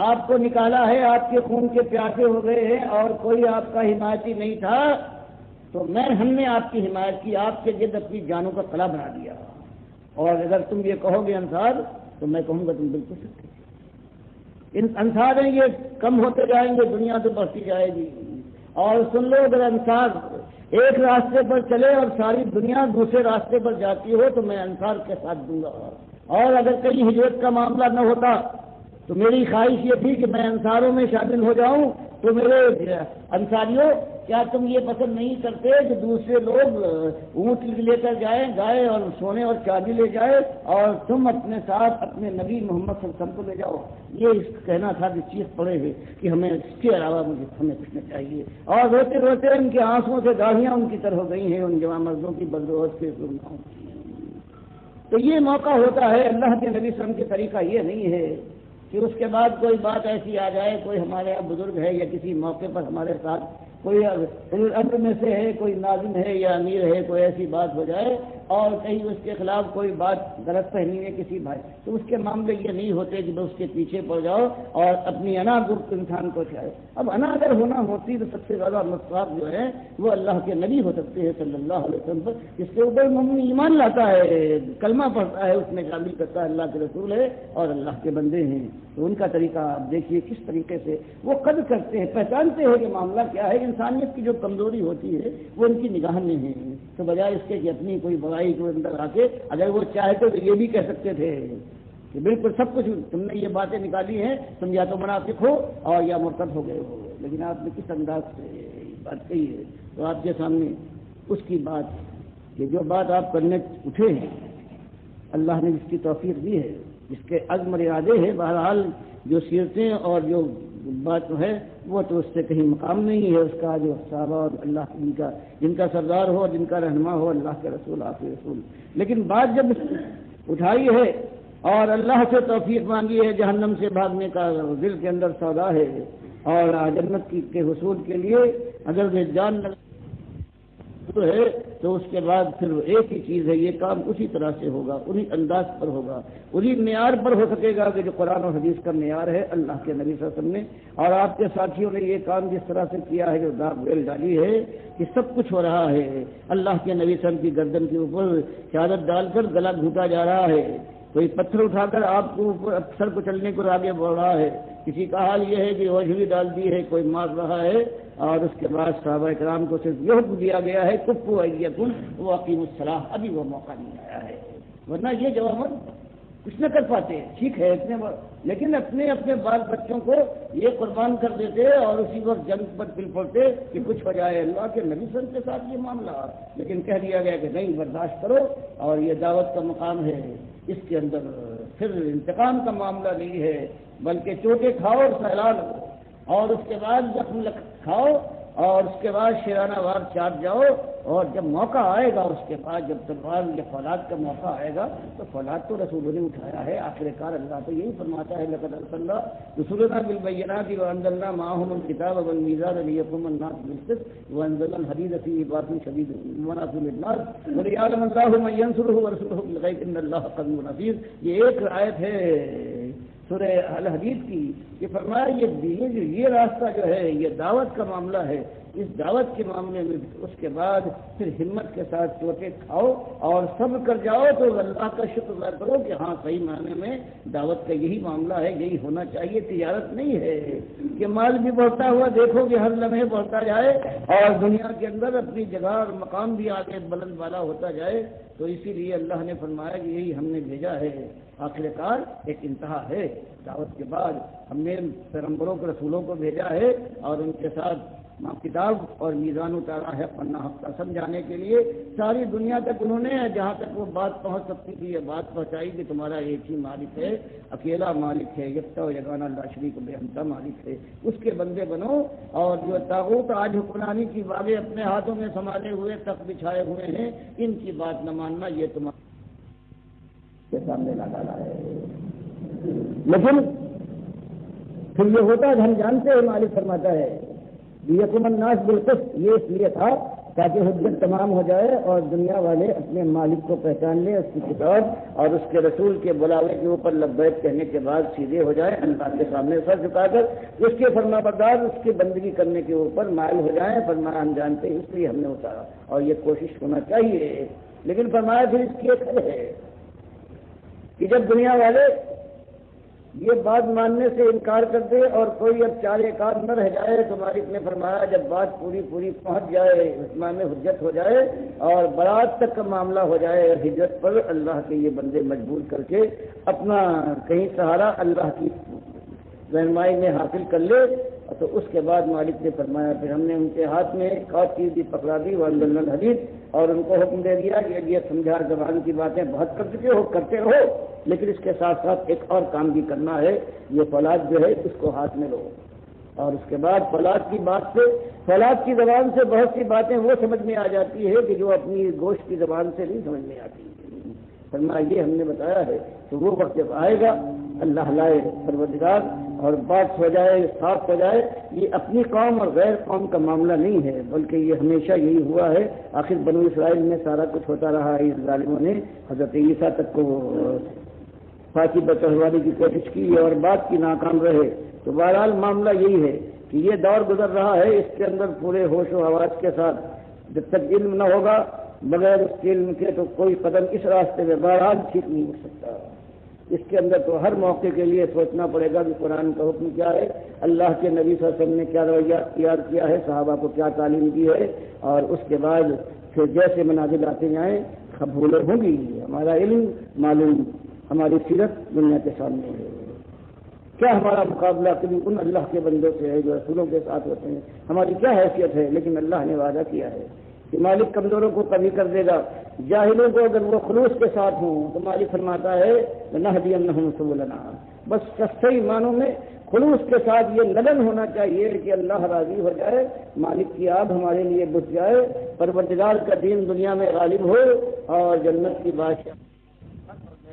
[SPEAKER 1] آپ کو نکالا ہے، آپ کے خون کے پیاسے ہو گئے ہیں اور کوئی آپ کا حمایتی نہیں تھا، تو ہم نے آپ کی حمایت کی، آپ کے گرد اپنی جانوں کا قلعہ بنا دیا. اور اگر تم یہ کہو گے انصار تو میں کہوں گا تم بالکل سکتے. انصار ہیں یہ کم ہوتے جائیں گے، دنیا تو بڑھتی جائے گی. اور سن لو، اگر انصار ایک راستے پر چلے اور ساری دنیا دوسرے راستے پر جاتی ہو تو میں انصار کے ساتھ دوں گا. اور اگر کہیں ہجرت کا معاملہ نہ ہوتا تو میری خواہش یہ تھی کہ میں انصاروں میں شامل ہو جاؤں، تو میرے انصاریوں کیا تم یہ پسند نہیں کرتے کہ دوسرے لوگ اونٹ لے کر جائیں گائے اور سونے اور چاندی لے جائے اور تم اپنے ساتھ اپنے نبی محمد صلی اللہ علیہ وسلم کو لے جاؤ؟ یہ اس کہنا تھا کہ چیخ پڑے ہوئے کہ ہمیں اس کے علاوہ ہمیں کچھ نہیں چاہیے، اور روتے روتے ان کے آنسوؤں سے داڑھیاں ان کی طرح ہو گئی ہیں ان جوان مردوں کی بدروش کے گناہوں کی۔ تو یہ موقع ہوتا ہے، اللہ کے نبی صلی اللہ علیہ وسلم کے طریقہ یہ نہیں ہے کہ اس کے بعد کوئی بات ایسی آ جائے، کوئی ہمارے یہاں بزرگ ہے یا کسی موقع پر ہمارے ساتھ کوئی امر میں سے ہے، کوئی ناظم ہے یا امیر ہے، کوئی ایسی بات ہو جائے اور کہیں اس کے خلاف کوئی بات غلط فہمی ہے کسی بھائی، تو اس کے معاملے یہ نہیں ہوتے کہ اس کے پیچھے پڑ جاؤ اور اپنی انا گفت انسان کو چاہے۔ اب انا اگر ہونا ہوتی تو سب سے زیادہ مصاب جو ہے وہ اللہ کے نبی ہو سکتے ہیں صلی اللہ علیہ وسلم پر، جس کے اوپر مومن ایمان لاتا ہے، کلمہ پڑھتا ہے، اس میں شامل کرتا ہے اللہ کے رسول ہے اور اللہ کے بندے ہیں۔ تو ان کا طریقہ آپ دیکھیے کس طریقے سے وہ قدر کرتے ہیں، پہچانتے ہیں کہ معاملہ کیا ہے، انسانیت کی جو کمزوری ہوتی ہے وہ ان کی نگاہ میں ہے، تو بجائے اس کے کہ اپنی کوئی برائی کو اندر آ کے اگر وہ چاہتے تو یہ بھی کہہ سکتے تھے کہ بالکل سب کچھ تم نے یہ باتیں نکالی ہیں، تم یا تو منافق ہو اور یا مرتد ہو گئے ہو، لیکن آپ نے کس انداز سے بات کہی ہے۔ تو آپ کے سامنے اس کی بات کہ جو بات آپ کرنے اٹھے ہیں اللہ نے جس کی توفیق دی ہے، جس کے عزم اور ارادے ہیں، بہرحال جو سیرتیں اور جو بات ہے وہ تو اس سے کہیں مقام نہیں ہے، اس کا جو صحابہ اور اللہ جن کا سردار ہو، جن کا رہنما ہو اللہ کے رسول آخری رسول۔ لیکن بات جب اٹھائی ہے اور اللہ سے توفیق مانگی ہے، جہنم سے بھاگنے کا دل کے اندر سودا ہے اور جنت کے حصول کے لیے اگر وہ جان ہے تو اس کے بعد پھر ایک ہی چیز ہے، یہ کام اسی طرح سے ہوگا، انہی انداز پر ہوگا، انہی معیار پر ہو سکے گا کہ جو قرآن اور حدیث کا معیار ہے اللہ کے نبی صلی اللہ علیہ وسلم نے اور آپ کے ساتھیوں نے یہ کام جس طرح سے کیا ہے، جو داغ بیل ڈالی ہے کہ سب کچھ ہو رہا ہے اللہ کے نبی صلی اللہ علیہ وسلم کی گردن کے اوپر چادر ڈال کر گلا گھوٹا جا رہا ہے، کوئی پتھر اٹھا کر آپ کو اوپر سر کو چلنے کو آگے بڑھ رہا ہے، کسی کا حال یہ ہے کہ اوجھلی ڈال دی ہے، کوئی مار رہا ہے، اور اس کے بعد صحابہ کرام کو صرف یہ حکم دیا گیا ہے کفوا ایدیکم واقیموا الصلاۃ، ابھی وہ موقع نہیں آیا ہے، ورنہ یہ جواب کچھ نہ کر پاتے، ٹھیک ہے اتنے لیکن اپنے بال بچوں کو یہ قربان کر دیتے اور اسی وقت جنگ پر پل پڑتے کہ کچھ ہو جائے، اللہ کے نبی صلی اللہ علیہ وسلم کے ساتھ یہ معاملہ، لیکن کہہ دیا گیا کہ نہیں برداشت کرو اور یہ دعوت کا مقام ہے، اس کے اندر پھر انتقام کا معاملہ نہیں ہے بلکہ چوٹے کھاؤ اور سیلان اور اس کے بعد زخم کھاؤ اور اس کے بعد شیرانہ وار چاٹ جاؤ، اور جب موقع آئے گا اس کے بعد جب تلوار یا فولاد کا موقع آئے گا تو فولاد تو رسولوں نے اٹھایا ہے، آخر کار اللہ تو یہی فرماتا ہے لقد ارسلنا رسولنا بالبینات وانزلنا معهم الکتاب والمیزان لیقوم الناس بالقسط وانزلنا الحدید فیہ باس شدید ومنافع للناس وليعلم الله من ينصره ورسوله بالغیب ان اللہ قوی عزیز۔ یہ ایک آیت ہے سورہ الحدید کی، یہ فرمایا یہ راستہ جو ہے یہ دعوت کا معاملہ ہے، اس دعوت کے معاملے میں اس کے بعد پھر ہمت کے ساتھ چوٹے کھاؤ اور صبر کر جاؤ تو اللہ کا شکر ادا کرو کہ ہاں صحیح معنی میں دعوت کا یہی معاملہ ہے، یہی ہونا چاہیے، تجارت نہیں ہے کہ مال بھی بڑھتا ہوا دیکھو کہ ہر لمحے بڑھتا جائے اور دنیا کے اندر اپنی جگہ اور مقام بھی آگے بلند بالا ہوتا جائے۔ تو اسی لیے اللہ نے فرمایا کہ یہی ہم نے بھیجا ہے، آخر کار ایک انتہا ہے، دعوت کے بعد ہم نے پیغمبروں کے رسولوں کو بھیجا ہے اور ان کے ساتھ کتاب اور میزان اتارا ہے پناہ ہفتہ سمجھانے کے لیے، ساری دنیا تک انہوں نے جہاں تک وہ بات پہنچ سکتی تھی یہ بات پہنچائی کہ تمہارا ایک ہی مالک ہے، اکیلا مالک ہے، یکتا و یگانہ لا شریک بے ہمتا مالک ہے، اس کے بندے بنو اور جو طاغوت آج حکمرانی کی باغیں اپنے ہاتھوں میں سنبھالے ہوئے تخت بچھائے ہوئے ہیں ان کی بات نہ ماننا یہ تمہارے کے سامنے لا ڈالا ہے۔ لیکن پھر یہ ہوتا ہے ہم جانتے ہیں مالک فرماتا ہے لیقوم الناس بالقسط، یہ اس لیے تھا تاکہ حجت تمام ہو جائے اور دنیا والے اپنے مالک کو پہچان لیں، اس کی کتاب اور اس کے رسول کے بلاوے کے اوپر لبیک کہنے کے بعد سیدھے ہو جائیں، اللہ کے سامنے سر جھکا کر اس کے فرما بردار اس کی بندگی کرنے کے اوپر مائل ہو جائیں، فرمایا ہم جانتے ہیں اس لیے ہم نے اتارا اور یہ کوشش ہونا چاہیے۔ لیکن فرمایا پھر اس کی ایک ہے کہ جب دنیا والے یہ بات ماننے سے انکار کر دے اور کوئی اب چار ایک آدھ نہ رہ جائے تو مالک نے فرمایا جب بات پوری پہنچ جائے، اتمام حجت ہو جائے اور برات تک کا معاملہ ہو جائے ہجرت پر، اللہ کے یہ بندے مجبور کر کے اپنا کہیں سہارا اللہ کی رہنمائی میں حاصل کر لے تو اس کے بعد مالک نے فرمایا پھر ہم نے ان کے ہاتھ میں ایک اور چیز بھی پکڑا دی وانزلنا الحدید، اور ان کو حکم دے دیا کہ یہ سمجھا زبان کی باتیں بہت کر چکے ہو، کرتے رہو، لیکن اس کے ساتھ ساتھ ایک اور کام بھی کرنا ہے، یہ فولاد جو ہے اس کو ہاتھ میں لو۔ اور اس کے بعد فولاد کی بات سے، فولاد کی زبان سے بہت سی باتیں وہ سمجھ میں آ جاتی ہے کہ جو اپنی گوشت کی زبان سے نہیں سمجھ میں آتی۔ فرمایا یہ ہم نے بتایا ہے، تو وہ وقت جب آئے گا اللہ لائے پروردگار اور بات ہو جائے، صاف ہو جائے، یہ اپنی قوم اور غیر قوم کا معاملہ نہیں ہے، بلکہ یہ ہمیشہ یہی ہوا ہے۔ آخر بنو اسرائیل میں سارا کچھ ہوتا رہا ہے، اس ظالموں نے حضرت عیسیٰ تک کو پھانسی پر چڑھوانے کی کوشش کی اور بات کی ناکام رہے۔ تو بہرحال معاملہ یہی ہے کہ یہ دور گزر رہا ہے، اس کے اندر پورے ہوش و حواس کے ساتھ جب تک علم نہ ہوگا، بغیر اس کے علم کے تو کوئی قدم اس راستے میں بہرحال ٹھیک نہیں ہو سکتا۔ اس کے اندر تو ہر موقع کے لیے سوچنا پڑے گا کہ قرآن کا حکم کیا ہے، اللہ کے نبی صلی اللہ علیہ وسلم نے کیا رویہ اختیار کیا ہے، صحابہ کو کیا تعلیم دی ہے، اور اس کے بعد پھر جیسے منازل آتے جائیں قبول ہوں گی۔ ہمارا علم معلوم، ہماری سیرت دنیا کے سامنے ہے۔ کیا ہمارا مقابلہ کبھی ان اللہ کے بندوں سے ہے جو رسولوں کے ساتھ ہوتے ہیں، ہماری کیا حیثیت ہے، لیکن اللہ نے وعدہ کیا ہے کہ مالک کمزوروں کو کبھی کر دے گا، جاہلوں کو اگر وہ خلوص کے ساتھ ہوں تو مالک فرماتا ہے لَنَهْدِيَنَّهُمْ سُبُلَنَا، بس سچے معنوں میں خلوص کے ساتھ یہ لگن ہونا چاہیے کہ اللہ راضی ہو جائے، مالک کی آگ ہمارے لیے بجھ جائے، پروردگار کا دین دنیا میں غالب ہو، اور جنت کی بادشاہ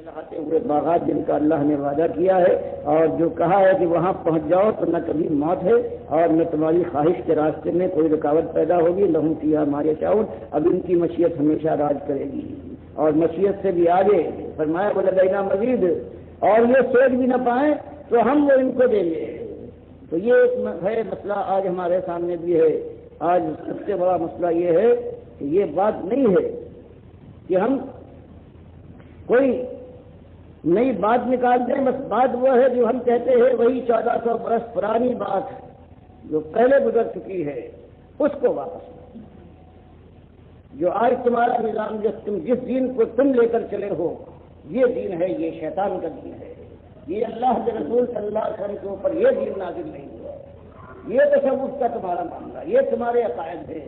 [SPEAKER 1] لہاتے ہوئے باغات جن کا اللہ نے وعدہ کیا ہے، اور جو کہا ہے کہ وہاں پہنچ جاؤ تو نہ کبھی موت ہے اور نہ تمہاری خواہش کے راستے میں کوئی رکاوٹ پیدا ہوگی، لہم فیہا ما یشاؤون، اب ان کی مشیت ہمیشہ راج کرے گی، اور مشیت سے بھی آگے فرمایا وَلَدَيْنَا مَزِيدٌ، اور یہ سوچ بھی نہ پائیں تو ہم وہ ان کو دیں گے۔ تو یہ ایک ہے مسئلہ آج ہمارے سامنے بھی ہے۔ آج سب سے بڑا مسئلہ یہ ہے کہ یہ بات نہیں ہے کہ ہم کوئی نئی بات نکال دیں، بس بات وہ ہے جو ہم کہتے ہیں وہی 1400 برس پرانی بات جو پہلے گزر چکی ہے، اس کو واپس جو آج تمہارا نظام جس دین کو تم لے کر چلے ہو، یہ دین ہے، یہ شیطان کا دین ہے، یہ اللہ کے رسول صلی اللہ علیہ وسلم کے اوپر یہ دین نازل نہیں ہوا، یہ تصوف کا تمہارا معاملہ، یہ تمہارے عقائد ہے،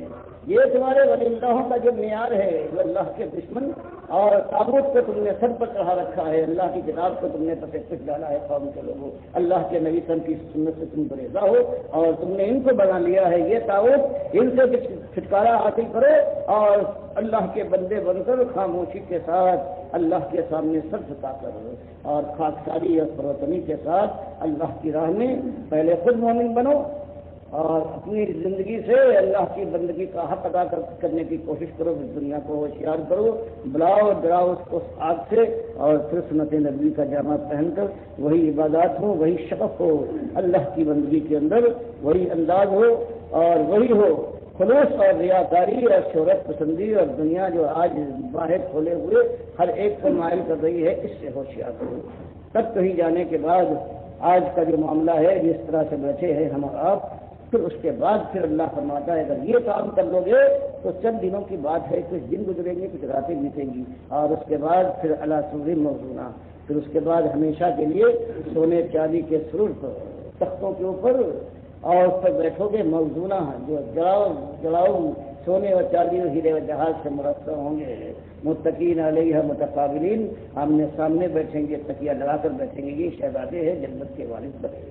[SPEAKER 1] یہ تمہارے ولی اللہوں کا جو معیار ہے، جو اللہ کے دشمن اور تابوت کو تم نے سر پر چڑھا رکھا ہے، اللہ کی کتاب کو تم نے پس ڈالا ہے، قوم کے لوگوں، اللہ کے نبی صلی اللہ علیہ وسلم کی سنت سے تم گریزہ ہو اور تم نے ان کو بنا لیا ہے، یہ تابوت، ان سے چھٹکارا حاصل کرو اور اللہ کے بندے بن کر خاموشی کے ساتھ اللہ کے سامنے سر جھکا کر اور خاکساری اور فروتنی کے ساتھ اللہ کی راہ میں پہلے خود مومن بنو اور اپنی زندگی سے اللہ کی بندگی کا حق ادا کرنے کی کوشش کرو، اس دنیا کو ہوشیار کرو، بلاؤ ڈراؤ اس کو آگ سے، اور پھر سنت نبوی کا جامع پہن کر وہی عبادات ہو، وہی شفق ہو اللہ کی بندگی کے اندر، وہی انداز ہو اور وہی ہو خلوص اور ریاکاری اور شہرت پسندی اور دنیا جو آج باہر کھولے ہوئے ہر ایک کو مائل کر رہی ہے، اس سے ہوشیار کرو۔ تب کہیں جانے کے بعد آج کا جو معاملہ ہے جس طرح سے بیٹھے ہیں ہم اور آپ، پھر اس کے بعد پھر اللہ فرماتا ہے اگر یہ کام کر لو گے تو چند دنوں کی بات ہے، کچھ دن گزریں گے، کچھ راتیں بیتیں گی، اور اس کے بعد پھر علی سرر موضونہ، پھر اس کے بعد ہمیشہ کے لیے سونے چاندی کے سرور پر تختوں کے اوپر اور اس پر بیٹھو گے، موضونہ جو جڑاؤ سونے اور چاندی اور ہیرے و جہاز سے مرتب ہوں گے، متقین علیہ متقابلین، آمنے سامنے بیٹھیں گے، تکیہ لگا کر بیٹھیں گے، یہ شہزادے ہیں جنت کے والد بنے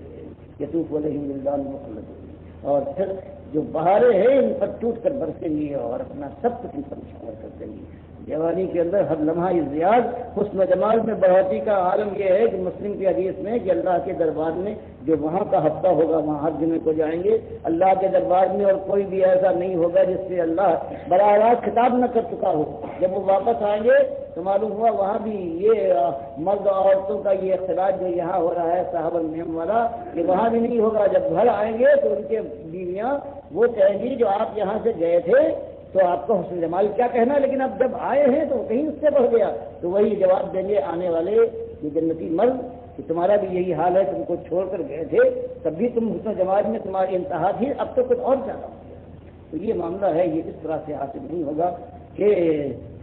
[SPEAKER 1] یطوف علیہم ولدان مخلدون، اور پھر جو بہاریں ہیں ان پر ٹوٹ کر برسیں گی اور اپنا سب کچھ ان پر شامل کر دیں گی۔ جوانی کے اندر ہر لمحہ ازدیاد، حسن و جمال میں بڑھوتی کا عالم یہ ہے کہ مسلم کی حدیث میں کہ اللہ کے دربار میں جو وہاں کا ہفتہ ہوگا وہاں ہر جمعے کو جائیں گے، اللہ کے دربار میں اور کوئی بھی ایسا نہیں ہوگا جس سے اللہ براہ راست خطاب نہ کر چکا ہو۔ جب وہ واپس آئیں گے تو معلوم ہوا وہاں بھی یہ مرد عورتوں کا یہ اختلاط جو یہاں ہو رہا ہے صاحب النعم والا، یہ وہاں بھی نہیں ہوگا۔ جب گھر آئیں گے تو ان کے بیویاں وہ کہیں گی جو آپ یہاں سے گئے تھے تو آپ کو حسن جمال کیا کہنا، لیکن اب جب آئے ہیں تو کہیں اس سے بڑھ گیا، تو وہی جواب دیں گے آنے والے یہ جنتی مرد کہ تمہارا بھی یہی حال ہے، تم کو چھوڑ کر گئے تھے تب بھی تم حسن جمال میں تمہاری انتہا تھی، اب تو کچھ اور زیادہ ہو گیا۔ تو یہ معاملہ ہے، یہ اس طرح سے حاصل نہیں ہوگا۔ کہ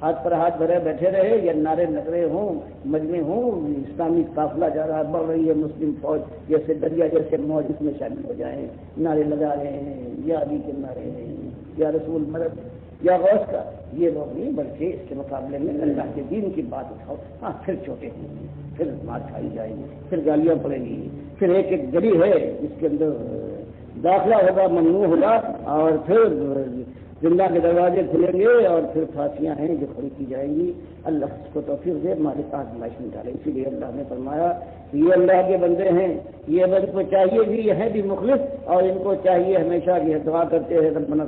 [SPEAKER 1] ہاتھ پر ہاتھ بھرے بیٹھے رہے یا نعرے لگ رہے ہوں، مجمع ہوں، اسلامی قافلہ جا رہا، بڑھ رہی ہے مسلم فوج جیسے دریا جیسے موج اس میں شامل ہو جائیں، نعرے لگا رہے ہیں یا علی کے نعرے ہیں یا رسول مدد یا غوث کا، یہ لوگ نہیں، بلکہ اس کے مقابلے میں اللہ کے دین کی بات اٹھاؤ، ہاں پھر چھوٹے ہوں گے، پھر مار کھائی جائیں گی، پھر گالیاں پڑیں گی، پھر ایک ایک گلی ہے جس کے اندر داخلہ ہوگا ممنوع ہوگا، اور پھر زندہ کے دروازے کھلیں گے اور پھر پھانسیاں ہیں جو کھڑی کی جائیں گی۔ اللہ اس کو توفیق دے، مالک آزمائش میں ڈالے۔ اسی لیے اللہ نے فرمایا کہ یہ اللہ کے بندے ہیں، یہ ان کو چاہیے بھی، یہ ہے بھی مخلص، اور ان کو چاہیے ہمیشہ یہ دعا کرتے ہیں ربنا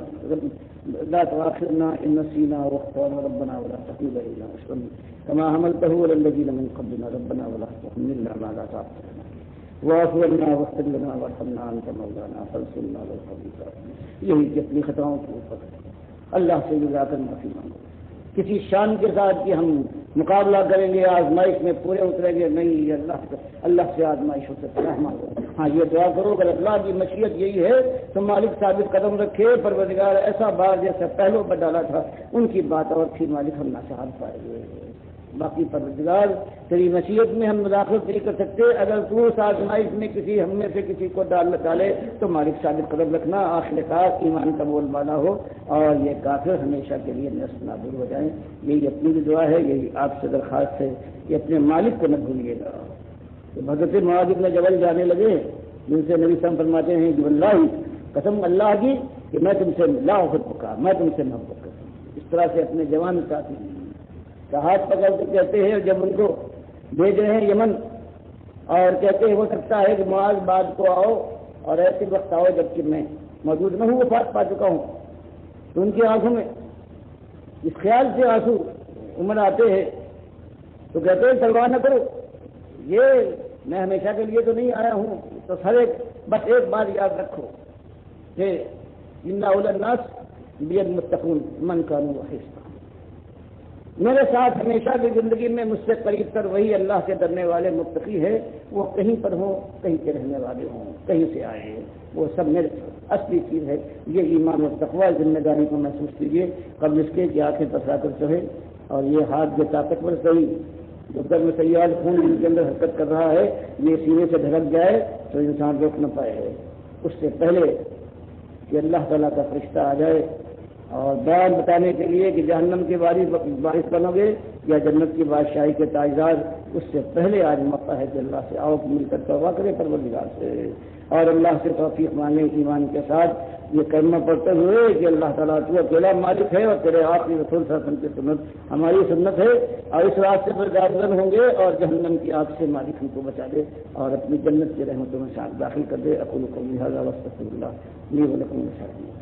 [SPEAKER 1] لا تؤاخذنا ان نسينا واخطأنا ربنا ولا تحمل علينا اصرا كما حملته على الذين من قبلنا ربنا ولا تحملنا ما لا طاقة لنا واعف عنا واغفر لنا وارحمنا انت مولانا فانصرنا على القوم الكافرين۔ یہی کہ اپنی خطاؤں کے اوپر اللہ سے جا کر معافی مانگو، کسی شان کے ساتھ کہ ہم مقابلہ کریں گے، آزمائش میں پورے اتریں گے، نہیں، اللہ سے آزمائش ہو سکتا ہے ہمارا۔ ہاں یہ دعا کرو اگر اللہ کی مشیت یہی ہے تو مالک ثابت قدم رکھے، پروردگار ایسا بار جیسا پہلو پر ڈالا تھا ان کی بات اور تھی، مالک ہم ناصحت پائے گے۔ باقی پروردگار تیری مشیت میں ہم مداخلت نہیں کر سکتے، اگر تو اس آزمائش میں کسی ہم میں سے کسی کو ڈالے تو مالک ثابت قدم رکھنا، آخر کار ایمان کا بول بالا ہو اور یہ کافر ہمیشہ کے لیے نصب نابود ہو جائیں۔ یہی اپنی بھی دعا ہے، یہی آپ سے درخواست ہے کہ اپنے مالک کو نہ بھولیے گا۔ تو حضرت معاذ بن جبل جانے لگے، جن سے نبی صلی اللہ علیہ وسلم فرماتے ہیں کہ واللہ، قسم اللہ کی کہ میں تم سے لا احبک، میں تم سے محبت کرتا ہوں۔ اس طرح سے اپنے جوان ساتھی کا ہاتھ پکڑ کے کہتے ہیں، جب ان کو بھیج رہے ہیں یمن اور کہتے ہیں ہو سکتا ہے کہ معاذ بعد کو آؤ اور ایسے وقت آؤ جبکہ میں موجود نہ ہوں، وفات پا چکا ہوں، تو ان کی آنکھوں میں اس خیال سے آنسو عمر آتے ہیں تو کہتے ہیں پرواہ نہ کرو، یہ میں ہمیشہ کے لیے تو نہیں آیا ہوں، تو سر بس ایک بات یاد رکھو کہ ان اول الناس بالمتقون من كانوا حسنا، میرے ساتھ ہمیشہ کی زندگی میں مجھ سے قریب تر وہی اللہ سے ڈرنے والے متقی ہے، وہ کہیں پر ہوں، کہیں کے رہنے والے ہوں، کہیں سے آئے ہیں، وہ سب میرے اصلی چیز ہے۔ یہ ایمان اور تقوی ذمہ داری کو محسوس کیجیے قبل اس کے کہ آنکھیں پسرا کر چڑھے، اور یہ ہاتھ جو طاقتور صحیح جو گرم سیال خون جن کے اندر حرکت کر رہا ہے، یہ سینے سے دھڑک جائے تو انسان روک نہ پائے، اس سے پہلے کہ اللہ تعالیٰ کا فرشتہ آ جائے اور بیان بتانے کے لیے کہ جہنم کے وارث بنو گے یا جنت کی بادشاہی کے تاجدار، اس سے پہلے آج موقع ہے کہ اللہ سے آؤ مل کر توبہ کرے پروردگار سے، اور اللہ سے توفیق مانگے ایمان کے ساتھ یہ کلمہ پڑھتے ہوئے کہ اللہ تعالیٰ تو اکیلا مالک ہے اور تیرے آخری رسول صلی اللہ علیہ وسلم کی سنت ہماری سنت ہے، اور اس راستے پر گامزن ہوں گے اور جہنم کی آگ سے مالک ہم کو بچا دے اور اپنی جنت کی رحمتوں میں ساتھ داخل کر دے۔ اقول قولی ھذا واستغفر اللہ لی ولکم ولسائر